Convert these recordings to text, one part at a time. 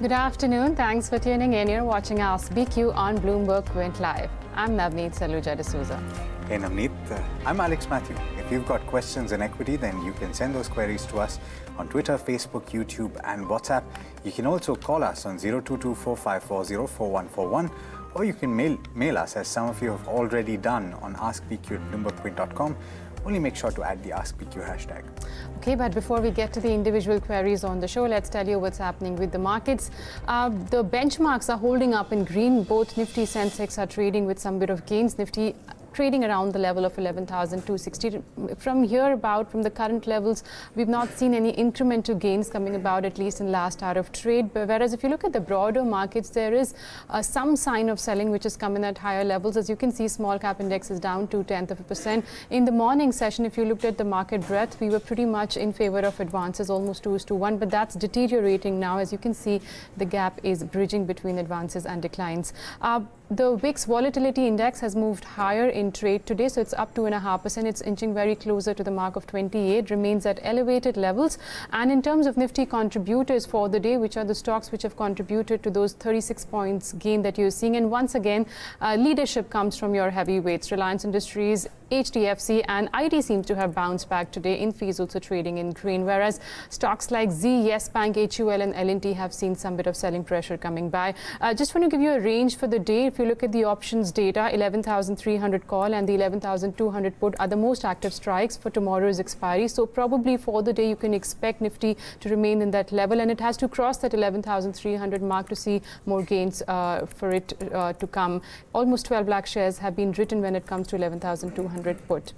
Good afternoon. Thanks for tuning in. You're watching Ask BQ on Bloomberg Quint Live. I'm Navneet Saluja D'Souza. Hey Navneet, I'm Alex Matthew. If you've got questions in equity, then you can send those queries to us on Twitter, Facebook, YouTube and WhatsApp. You can also call us on 022-4540-4141 or you can mail us, as some of you have already done, on askbq@bloombergquint.com. Only make sure to add the AskBQ hashtag. Okay, but before we get to the individual queries on the show, let's tell you what's happening with the markets. The benchmarks are holding up in green. Both Nifty and Sensex are trading with some bit of gains. Nifty trading around the level of 11,260. From here about, from the current levels, we've not seen any incremental gains coming about, at least in last hour of trade. But whereas if you look at the broader markets, there is some sign of selling which is coming at higher levels. As you can see, small cap index is down 0.2%. In the morning session, if you looked at the market breadth, we were pretty much in favor of advances, almost 2:1, but that's deteriorating now. As you can see, the gap is bridging between advances and declines. The VIX volatility index has moved higher in trade today, so it's up 2.5%. It's inching very closer to the mark of 28, remains at elevated levels. And in terms of Nifty contributors for the day, which are the stocks which have contributed to those 36 points gain that you're seeing, and once again, leadership comes from your heavyweights. Reliance Industries, HDFC and IT seems to have bounced back today, in fees also trading in green, whereas stocks like Z, Yes Bank, HUL and L&T have seen some bit of selling pressure coming by. Just want to give you a range for the day. If you look at the options data, 11,300 call and the 11,200 put are the most active strikes for tomorrow's expiry. So probably for the day you can expect Nifty to remain in that level, and it has to cross that 11,300 mark to see more gains for it to come. Almost 12 lakh shares have been written when it comes to 11,200 put.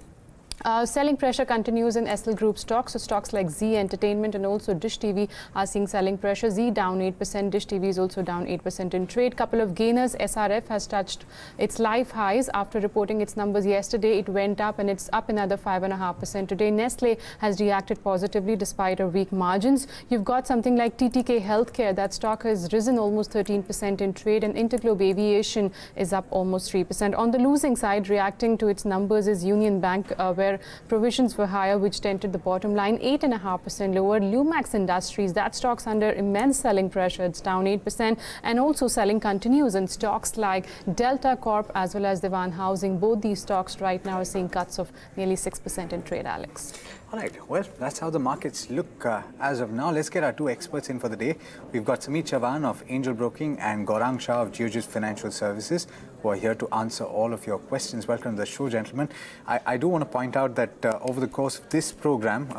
Selling pressure continues in SL Group stocks. So stocks like Z Entertainment and also Dish TV are seeing selling pressure. Z down 8%, Dish TV is also down 8% in trade. Couple of gainers. SRF has touched its life highs after reporting its numbers yesterday. It went up and it's up another 5.5% today. Nestle has reacted positively despite our weak margins. You've got something like TTK Healthcare. That stock has risen almost 13% in trade, and Interglobe Aviation is up almost 3%. On the losing side, reacting to its numbers is Union Bank, where provisions were higher, which dented the bottom line, 8.5% lower. Lumax Industries, that stock's under immense selling pressure. It's down 8%, and also selling continues in stocks like Delta Corp as well as Dewan Housing. Both these stocks right now are seeing cuts of nearly 6% in trade, Alex. All right, well, that's how the markets look as of now. Let's get our two experts in for the day. We've got Sameet Chavan of Angel Broking and Gaurang Shah of Geojit Financial Services, who are here to answer all of your questions. Welcome to the show, gentlemen. I do want to point out that over the course of this program,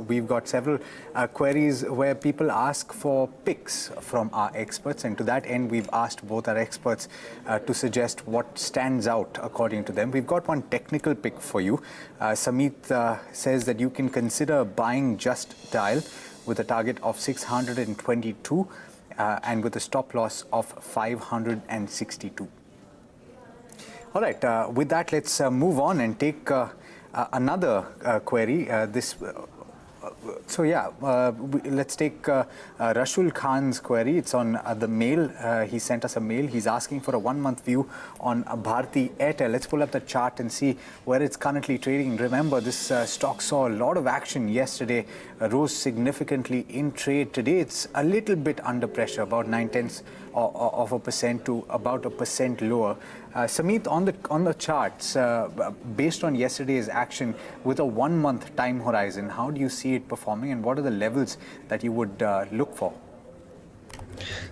we've got several queries where people ask for picks from our experts, and to that end, we've asked both our experts to suggest what stands out according to them. We've got one technical pick for you. Sameet says that you can consider buying Just Dial with a target of 622 and with a stop loss of 562. All right, with that, let's move on and take another query. Let's take Rashul Khan's query. It's on the mail. He sent us a mail. He's asking for a 1-month view on Bharti Airtel. Let's pull up the chart and see where it's currently trading. Remember, this stock saw a lot of action yesterday, rose significantly in trade. Today, it's a little bit under pressure, about 0.9% to about 1% lower. Sameet, on the charts, based on yesterday's action with a 1-month time horizon, how do you see it performing, and what are the levels that you would look for?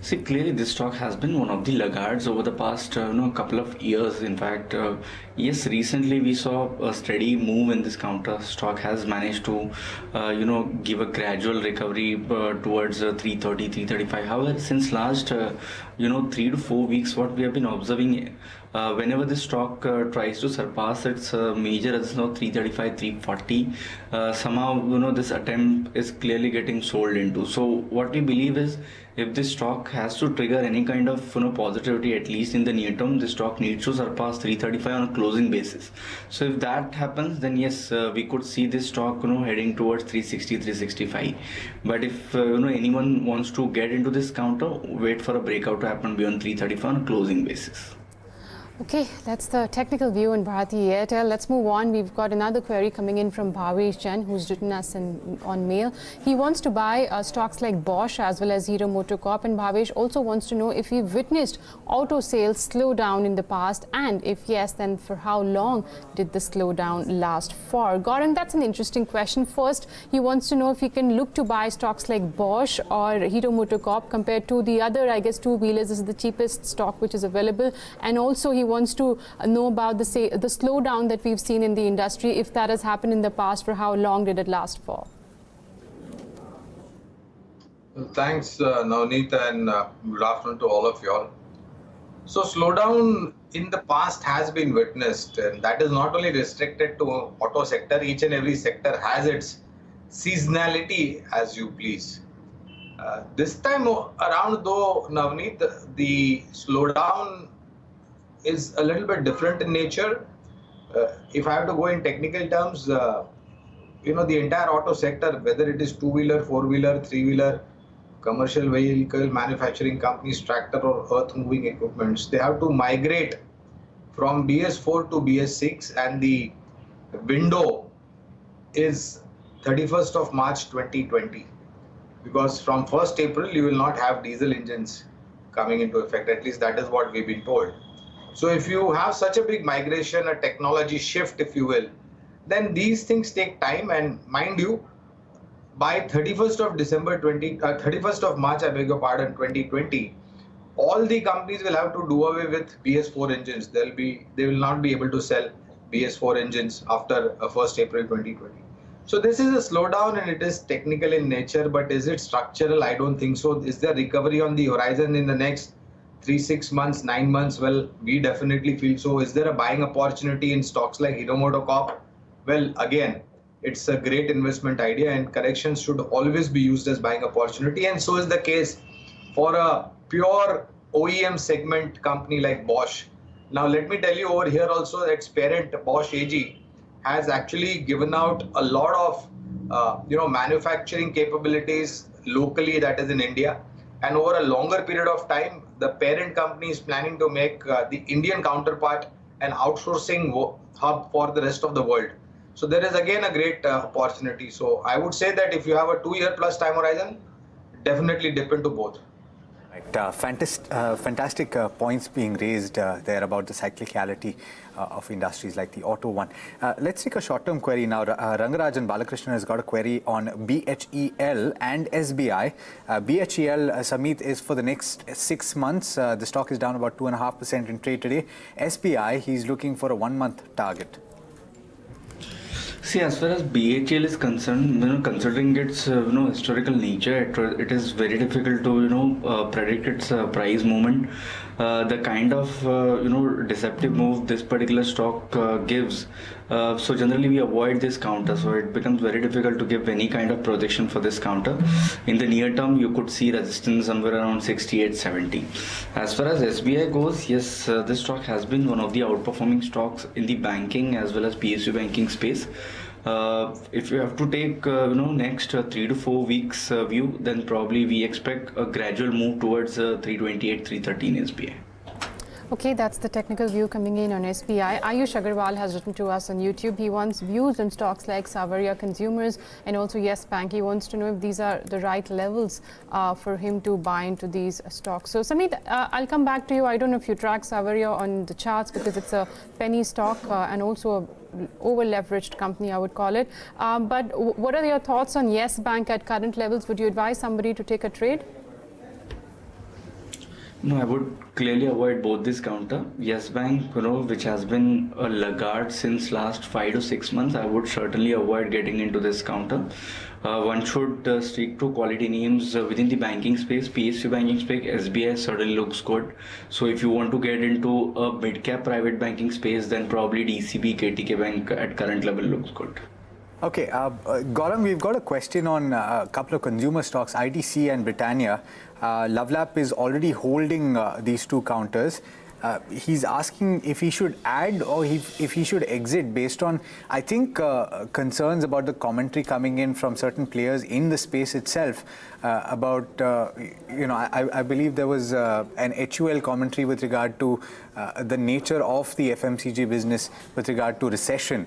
See, clearly this stock has been one of the laggards over the past couple of years. In fact, yes, recently we saw a steady move in this counter. Stock has managed to give a gradual recovery towards 330, 335. However, since last 3 to 4 weeks, what we have been observing, whenever the stock tries to surpass its major resistance of 335, 340, somehow this attempt is clearly getting sold into. So what we believe is, if this stock has to trigger any kind of positivity, at least in the near term, the stock needs to surpass 335 on a closing basis. So if that happens, then yes, we could see this stock heading towards 360, 365. But if anyone wants to get into this counter, wait for a breakout to happen beyond 335 on a closing basis. Okay, that's the technical view on Bharti Airtel. Let's move on. We've got another query coming in from Bhavesh, who's written us on mail. He wants to buy stocks like Bosch as well as Hero MotoCorp. And Bhavesh also wants to know if we've witnessed auto sales slow down in the past, and if yes, then for how long did the slowdown last for? Gaurang, that's an interesting question. First, he wants to know if he can look to buy stocks like Bosch or Hero MotoCorp compared to the other, I guess, two-wheelers. This is the cheapest stock which is available. And also he wants to know about the slowdown that we've seen in the industry. If that has happened in the past, for how long did it last for? Thanks, Navneet, and good afternoon to all of you all. So slowdown in the past has been witnessed, and that is not only restricted to auto sector. Each and every sector has its seasonality as you please. This time around though, Navneet, the slowdown is a little bit different in nature. If I have to go in technical terms, the entire auto sector, whether it is two-wheeler, four-wheeler, three-wheeler, commercial vehicle, manufacturing companies, tractor or earth-moving equipments, they have to migrate from BS4 to BS6, and the window is 31st of March 2020. Because from 1st April, you will not have diesel engines coming into effect. At least that is what we've been told. So if you have such a big migration, a technology shift, if you will, then these things take time. And mind you, by 31st of March, I beg your pardon, 2020, all the companies will have to do away with BS4 engines. They will not be able to sell BS4 engines after 1st April 2020. So this is a slowdown and it is technical in nature, but is it structural? I don't think so. Is there recovery on the horizon in the next 3-6 months, 9 months? Well, we definitely feel so. Is there a buying opportunity in stocks like Hero MotoCorp? Well, again, it's a great investment idea, and corrections should always be used as buying opportunity. And so is the case for a pure OEM segment company like Bosch. Now, let me tell you over here also that its parent Bosch AG has actually given out a lot of manufacturing capabilities locally, that is in India. And over a longer period of time, the parent company is planning to make the Indian counterpart an outsourcing hub for the rest of the world. So there is again a great opportunity. So I would say that if you have a 2-year plus time horizon, definitely dip into both. Right. Fantastic points being raised there about the cyclicality of industries like the auto one. Let's take a short-term query now. Rangarajan Balakrishnan has got a query on BHEL and SBI. BHEL, Sameet, is for the next 6 months. The stock is down about 2.5% in trade today. SBI, he's looking for a 1-month target. See, as far as BHEL is concerned, considering its historical nature, it is very difficult to predict its price movement. The kind of deceptive move this particular stock gives. So generally we avoid this counter. So it becomes very difficult to give any kind of projection for this counter. In the near term, you could see resistance somewhere around 68.70. As far as SBI goes, yes, this stock has been one of the outperforming stocks in the banking as well as PSU banking space. If you have to take next 3 to 4 weeks view, then probably we expect a gradual move towards 328, 313 SBI. Okay, that's the technical view coming in on SBI. Ayush Agarwal has written to us on YouTube. He wants views on stocks like Savaria Consumers and also Yes Bank. He wants to know if these are the right levels for him to buy into these stocks. So, Sameet, I'll come back to you. I don't know if you track Savaria on the charts because it's a penny stock and also a over-leveraged company, I would call it. But what are your thoughts on Yes Bank at current levels? Would you advise somebody to take a trade? No, I would clearly avoid both this counter. Yes Bank, which has been a laggard since last 5 to 6 months, I would certainly avoid getting into this counter. One should stick to quality names within the banking space, PSU banking space. SBI certainly looks good. So if you want to get into a mid-cap private banking space, then probably DCB, KTK Bank at current level looks good. Okay, Gaurang, we've got a question on a couple of consumer stocks, ITC and Britannia. Lovelap is already holding these two counters. He's asking if he should add or if he should exit based on, I think, concerns about the commentary coming in from certain players in the space itself about, I believe there was an HUL commentary with regard to the nature of the FMCG business with regard to recession.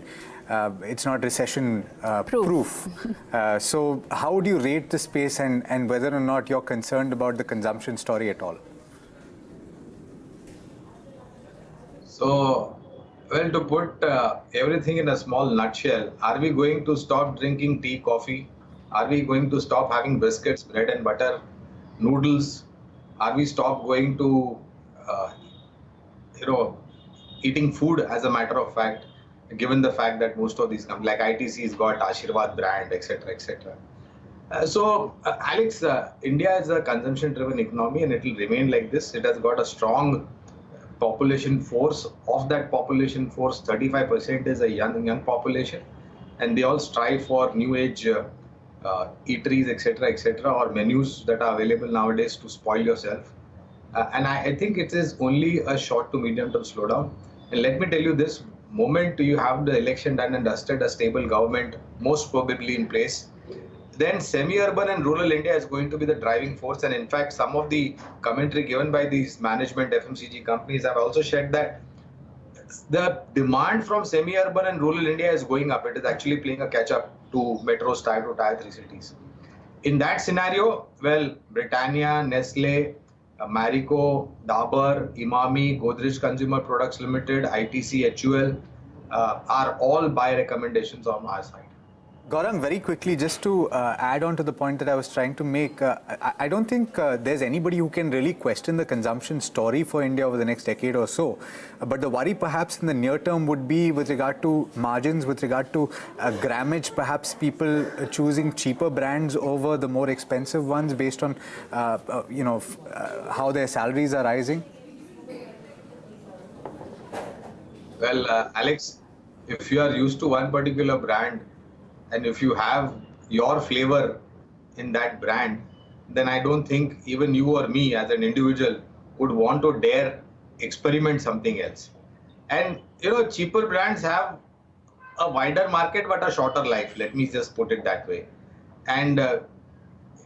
It's not recession proof. So how do you rate the space and whether or not you're concerned about the consumption story at all? So, well, to put everything in a small nutshell, are we going to stop drinking tea, coffee? Are we going to stop having biscuits, bread and butter, noodles? Are we stop going to, eating food as a matter of fact, given the fact that most of these companies, like ITC's got Ashirwad brand, etc., etc. Alex, India is a consumption-driven economy and it will remain like this. It has got a strong population force. Of that population force, 35% is a young population, and they all strive for new age eateries, etc., or menus that are available nowadays to spoil yourself. And I think it is only a short to medium term slowdown. And let me tell you this, moment you have the election done and dusted, a stable government most probably in place, then semi-urban and rural India is going to be the driving force. And in fact, some of the commentary given by these management FMCG companies have also shared that the demand from semi-urban and rural India is going up. It is actually playing a catch-up to metros, tier 2, tier 3 cities. In that scenario, well, Britannia, Nestle, Marico, Dabur, Imami, Godrej Consumer Products Limited, ITC, HUL are all buy recommendations on our side. Gaurang, very quickly, just to add on to the point that I was trying to make, I don't think there's anybody who can really question the consumption story for India over the next decade or so. But the worry perhaps in the near term would be with regard to margins, with regard to grammage, perhaps people choosing cheaper brands over the more expensive ones based on, how their salaries are rising. Well, Alex, if you are used to one particular brand, and if you have your flavor in that brand, then I don't think even you or me as an individual would want to dare experiment something else. And, cheaper brands have a wider market but a shorter life. Let me just put it that way. And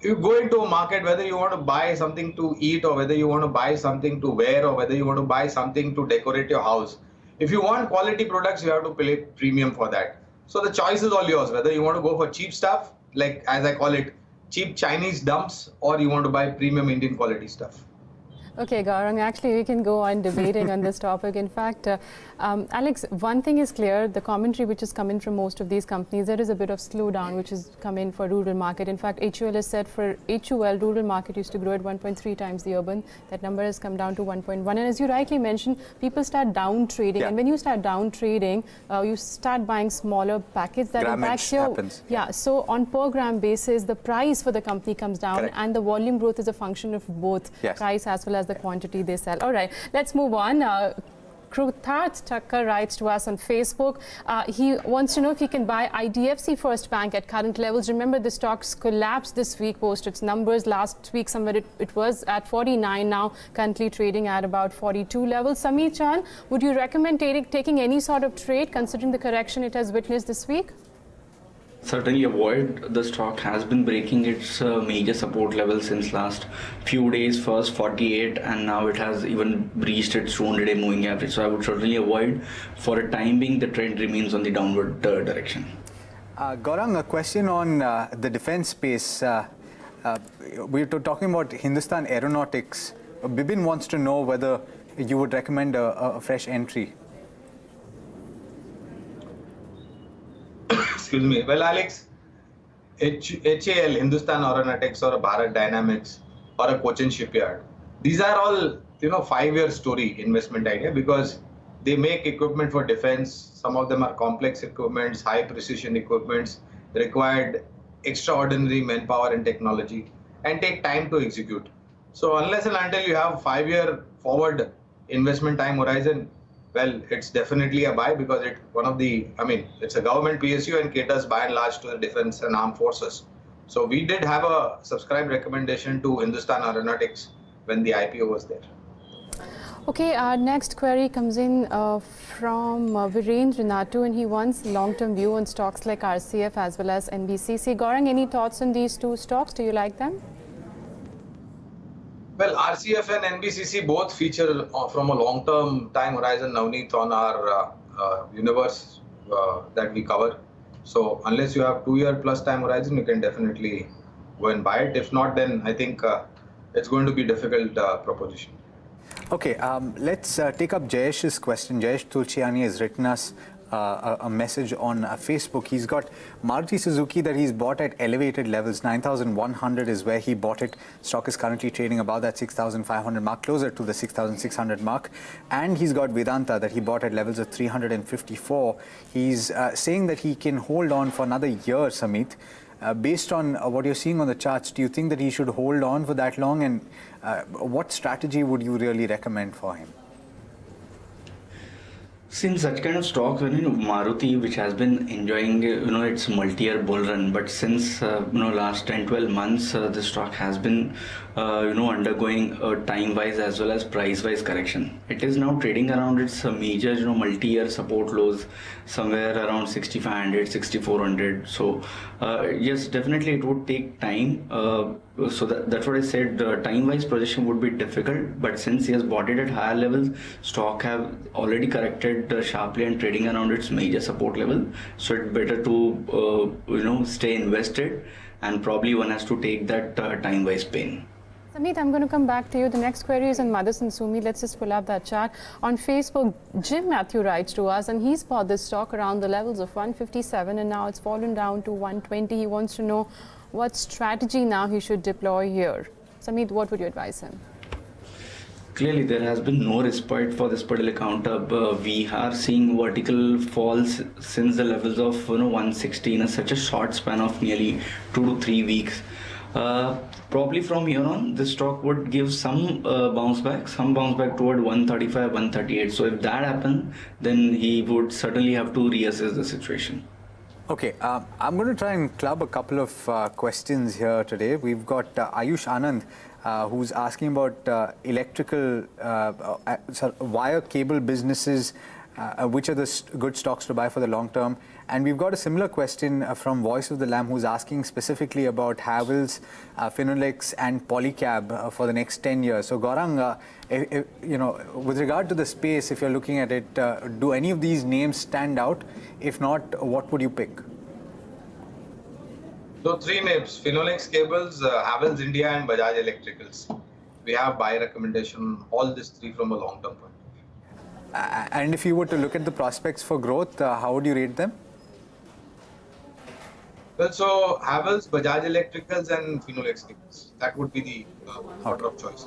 you go into a market, whether you want to buy something to eat or whether you want to buy something to wear or whether you want to buy something to decorate your house. If you want quality products, you have to pay premium for that. So the choice is all yours, whether you want to go for cheap stuff, like as I call it, cheap Chinese dumps, or you want to buy premium Indian quality stuff. Okay, Gaurang, actually we can go on debating on this topic. In fact, Alex, one thing is clear, the commentary which is coming from most of these companies, there is a bit of slowdown which has come in for rural market. In fact, HUL has said for HUL, rural market used to grow at 1.3 times the urban. That number has come down to 1.1. And as you rightly mentioned, people start down trading. Yeah. And when you start down trading, you start buying smaller packets that impacts your... happens. Yeah, so on per gram basis, the price for the company comes down. Correct. And the volume growth is a function of both price as well as the quantity they sell. All right, let's move on. Kruthat Thakkar writes to us on Facebook. He wants to know if he can buy IDFC First Bank at current levels. Remember, the stocks collapsed this week post its numbers. Last week, somewhere it was at 49, now currently trading at about 42 levels. Sameet Chan, would you recommend taking any sort of trade considering the correction it has witnessed this week? Certainly avoid. The stock has been breaking its major support level since last few days, first 48 and now it has even breached its 200-day moving average. So I would certainly avoid. For a time being, the trend remains on the downward direction. Gaurang, a question on the defense space. We're talking about Hindustan Aeronautics. Bibin wants to know whether you would recommend a fresh entry. Excuse me. Well, Alex, HAL, Hindustan Aeronautics, or a Bharat Dynamics, or a Cochin Shipyard, these are all 5-year story investment idea because they make equipment for defense. Some of them are complex equipments, high precision equipments, required extraordinary manpower and technology, and take time to execute. So unless and until you have 5-year forward investment time horizon, well, it's definitely a buy because it's a government PSU and caters by and large to the defense and armed forces. So we did have a subscribe recommendation to Hindustan Aeronautics when the IPO was there. Okay, our next query comes in from Virendra Natu, and he wants long-term view on stocks like RCF as well as NBCC. Gaurang, any thoughts on these two stocks? Do you like them? Well, RCF and NBCC both feature from a long-term time horizon, Navneet, on our universe that we cover. So unless you have 2-year plus time horizon, you can definitely go and buy it. If not, then I think it's going to be a difficult proposition. Okay, let's take up Jayesh's question. Jayesh Tulsiani has written us a message on Facebook. He's got Maruti Suzuki that he's bought at elevated levels. 9,100 is where he bought it. Stock is currently trading above that 6,500 mark, closer to the 6,600 mark. And he's got Vedanta that he bought at levels of 354. He's saying that he can hold on for another year, Sameet. Based on what you're seeing on the charts, do you think that he should hold on for that long? And what strategy would you really recommend for him? Since such kind of stocks, Maruti, which has been enjoying, its multi-year bull run, but since, last 10-12 months, the stock has been, undergoing a time-wise as well as price-wise correction. It is now trading around its major, multi-year support lows, somewhere around 6,500, 6,400. So, yes, definitely it would take time. So that's what I said. Time-wise projection would be difficult, but since he has bought it at higher levels, stock have already corrected sharply and trading around its major support level. So it's better to stay invested, and probably one has to take that time-wise pain. Sameet, I'm going to come back to you. The next query is on Madison Sumi. Let's just pull up that chart. On Facebook, Jim Matthew writes to us, and he's bought this stock around the levels of 157, and now it's fallen down to 120. He wants to know what strategy now he should deploy here. Sameet, what would you advise him? Clearly, there has been no respite for this particular counter. We are seeing vertical falls since the levels of 160 in such a short span of nearly 2 to 3 weeks. Probably from here on, this stock would give some bounce back toward 135, 138. So if that happens, then he would certainly have to reassess the situation. Okay, I'm going to try and club a couple of questions here today. We've got Ayush Anand, who's asking about electrical wire cable businesses, which are the good stocks to buy for the long term. And we've got a similar question from Voice of the Lamb, who's asking specifically about Havells, Phenolix and Polycab for the next 10 years. So Gaurang, with regard to the space, if you're looking at it, do any of these names stand out? If not, what would you pick? So 3 names: Phenolix Cables, Havells India and Bajaj Electricals. We have buy recommendation, all these 3 from a long-term point of view. And if you were to look at the prospects for growth, how would you rate them? Well, so Havells, Bajaj Electricals and Phenolix Cables. That would be the order of choice.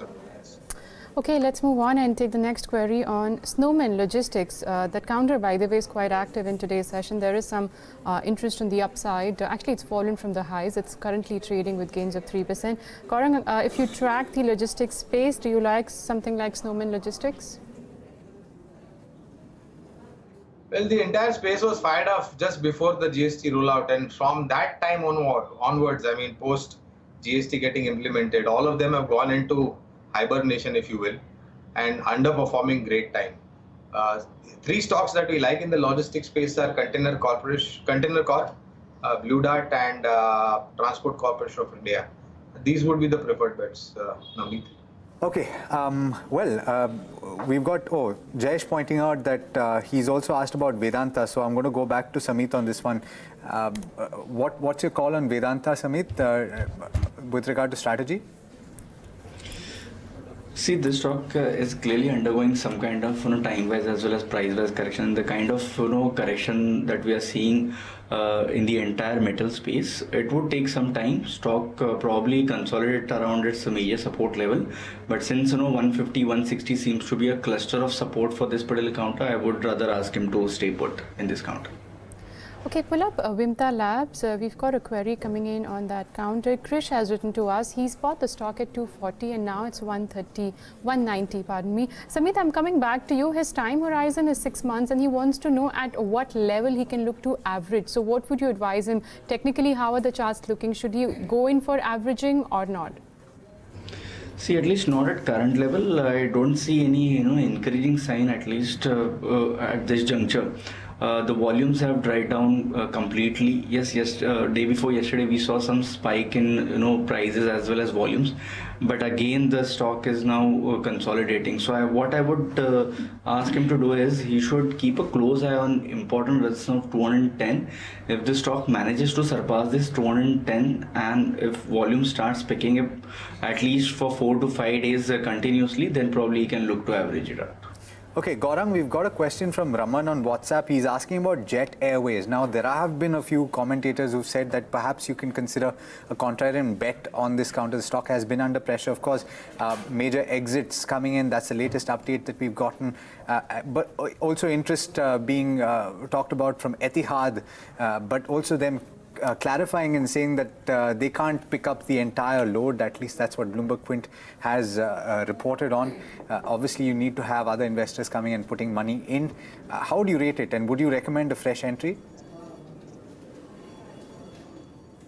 Okay, let's move on and take the next query on Snowman Logistics. That counter, by the way, is quite active in today's session. There is some interest on the upside. Actually, it's fallen from the highs. It's currently trading with gains of 3%. Gaurang, if you track the logistics space, do you like something like Snowman Logistics? Well, the entire space was fired off just before the GST rollout, and from that time onwards, I mean, post GST getting implemented, all of them have gone into hibernation, if you will, and underperforming great time. 3 stocks that we like in the logistics space are Container Corp, Blue Dart, and Transport Corporation of India. These would be the preferred bets, Navneet. Okay, we've got Jayesh pointing out that he's also asked about Vedanta, so I'm going to go back to Sameet on this one. What's your call on Vedanta, Sameet, with regard to strategy? See, this stock is clearly undergoing some kind of time-wise as well as price-wise correction. The kind of correction that we are seeing in the entire metal space, it would take some time. Stock probably consolidate around its major support level, but since 150, 160 seems to be a cluster of support for this particular counter, I would rather ask him to stay put in this counter. Okay, pull up Vimta Labs. We've got a query coming in on that counter. Krish has written to us. He's bought the stock at 240 and now it's 190, pardon me. Sameet, I'm coming back to you. His time horizon is 6 months and he wants to know at what level he can look to average. So what would you advise him? Technically, how are the charts looking? Should he go in for averaging or not? See, at least not at current level. I don't see any, encouraging sign at least at this juncture. The volumes have dried down completely. Yes, day before yesterday we saw some spike in prices as well as volumes, but again the stock is now consolidating. So what I would ask him to do is he should keep a close eye on important resistance of 210. If the stock manages to surpass this 210 and if volume starts picking up at least for 4 to 5 days continuously, then probably he can look to average it out. Okay, Gaurang, we've got a question from Raman on WhatsApp. He's asking about Jet Airways. Now, there have been a few commentators who've said that perhaps you can consider a contrarian bet on this counter. The stock has been under pressure. Of course, major exits coming in. That's the latest update that we've gotten. But also interest being talked about from Etihad, but also them clarifying and saying that they can't pick up the entire load. At least that's what Bloomberg Quint has reported on. Obviously, you need to have other investors coming and putting money in. How do you rate it, and would you recommend a fresh entry?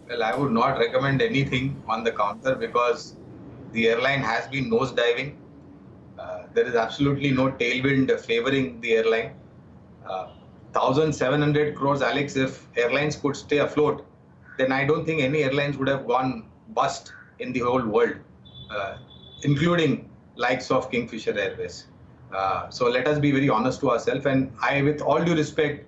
Well, I would not recommend anything on the counter because the airline has been nosediving. There is absolutely no tailwind favoring the airline. 1,700 crores, Alex, if airlines could stay afloat, then I don't think any airlines would have gone bust in the whole world, including likes of Kingfisher Airways. So let us be very honest to ourselves. And I, with all due respect,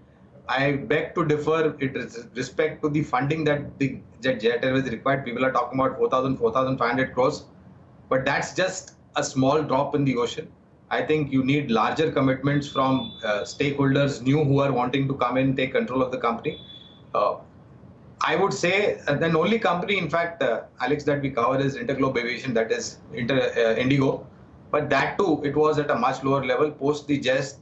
I beg to differ with respect to the funding that the Jet Airways required. People are talking about 4,500 crores, but that's just a small drop in the ocean. I think you need larger commitments from stakeholders, who are wanting to come in, take control of the company. I would say the only company, in fact, Alex, that we cover is Interglobe Aviation, that is Indigo. But that too, it was at a much lower level post the Jet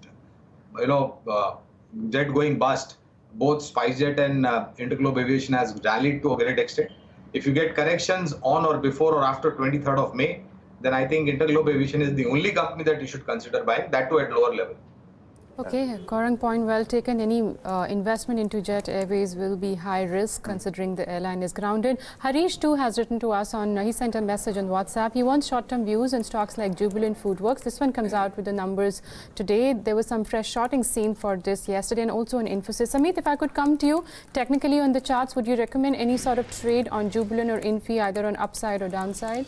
going bust. Both SpiceJet and Interglobe Aviation has rallied to a great extent. If you get corrections on or before or after 23rd of May, then I think Interglobe Aviation is the only company that you should consider buying, that too at lower level. Okay, Gaurang, point well taken. Any investment into Jet Airways will be high risk considering the airline is grounded. Harish too has written to us he sent a message on WhatsApp. He wants short-term views on stocks like Jubilant Foodworks. This one comes out with the numbers today. There was some fresh shorting seen for this yesterday and also on Infosys. Sameet, if I could come to you, technically on the charts, would you recommend any sort of trade on Jubilant or Infi, either on upside or downside?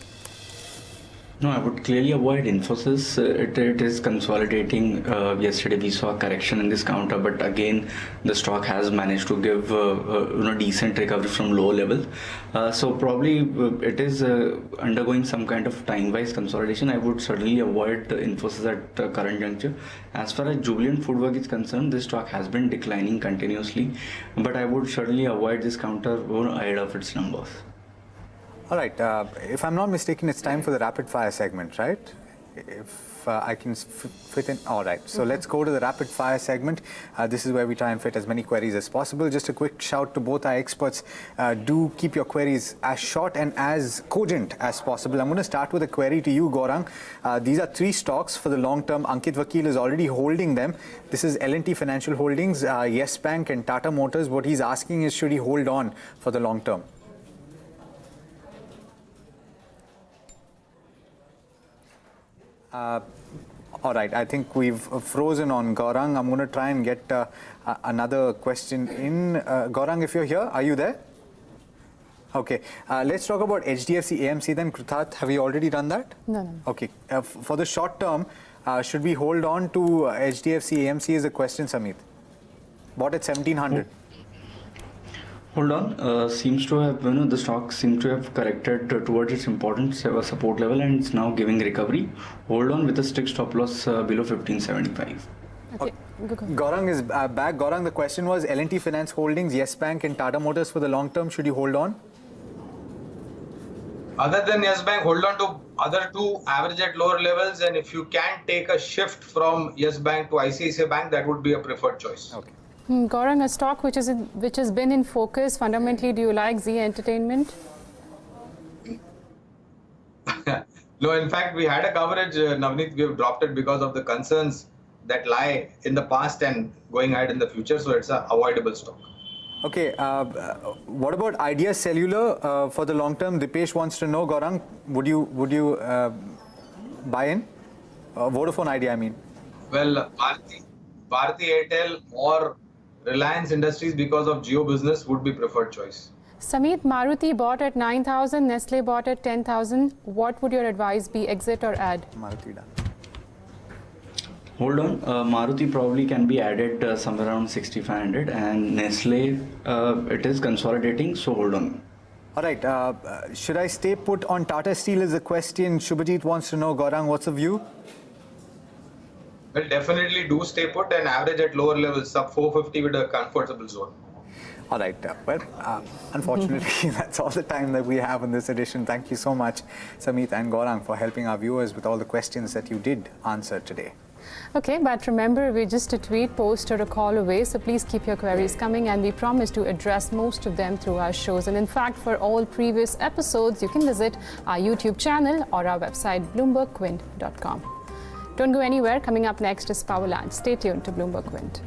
No, I would clearly avoid Infosys. It is consolidating. Yesterday we saw a correction in this counter, but again the stock has managed to give decent recovery from low level. So probably it is undergoing some kind of time-wise consolidation. I would certainly avoid Infosys at current juncture. As far as Jubilant Foodwork is concerned, this stock has been declining continuously, but I would certainly avoid this counter ahead of its numbers. All right, if I'm not mistaken, it's time for the rapid fire segment, right? If I can fit in. All right, so let's go to the rapid fire segment. This is where we try and fit as many queries as possible. Just a quick shout to both our experts. Do keep your queries as short and as cogent as possible. I'm going to start with a query to you, Gaurang. These are 3 stocks for the long term. Ankit Vakil is already holding them. This is L&T Financial Holdings, Yes Bank and Tata Motors. What he's asking is, should he hold on for the long term? All right, I think we've frozen on Gaurang. I'm going to try and get another question in. Gaurang, if you're here, are you there? Okay, let's talk about HDFC AMC then. Kruthat, have you already done that? No. Okay, for the short term, should we hold on to HDFC AMC is a question, Sameet. Bought at 1700. Hold on, seems to have, the stock seems to have corrected towards its important support level and it's now giving recovery. Hold on with a strict stop loss below 1575. Okay. Gaurang is back. Gaurang, the question was L&T Finance Holdings, Yes Bank and Tata Motors for the long term. Should you hold on? Other than Yes Bank, hold on to other 2 average at lower levels, and if you can take a shift from Yes Bank to ICICI Bank, that would be a preferred choice. Okay. Gaurang, a stock which has been in focus fundamentally, do you like Zee Entertainment? No, in fact, we had a coverage, Navneet, we have dropped it because of the concerns that lie in the past and going ahead in the future, so it's an avoidable stock. Okay, what about Idea Cellular for the long term? Dipesh wants to know, Gaurang, would you buy in? Vodafone Idea, I mean. Well, Bharti Airtel or Reliance Industries because of Geo business would be preferred choice. Sameet, Maruti bought at 9,000, Nestle bought at 10,000. What would your advice be, exit or add? Maruti done. Hold on, Maruti probably can be added somewhere around 6,500, and Nestle, it is consolidating, so hold on. All right, should I stay put on Tata Steel is the question. Shubhajit wants to know, Gaurang, what's the view? Well, definitely do stay put and average at lower levels, sub 450 with a comfortable zone. All right, unfortunately, that's all the time that we have in this edition. Thank you so much, Sameet and Gaurang, for helping our viewers with all the questions that you did answer today. Okay, but remember, we're just a tweet, post or a call away, so please keep your queries coming, and we promise to address most of them through our shows. And in fact, for all previous episodes, you can visit our YouTube channel or our website, bloombergquint.com. Don't go anywhere. Coming up next is Powerland. Stay tuned to Bloomberg Quint.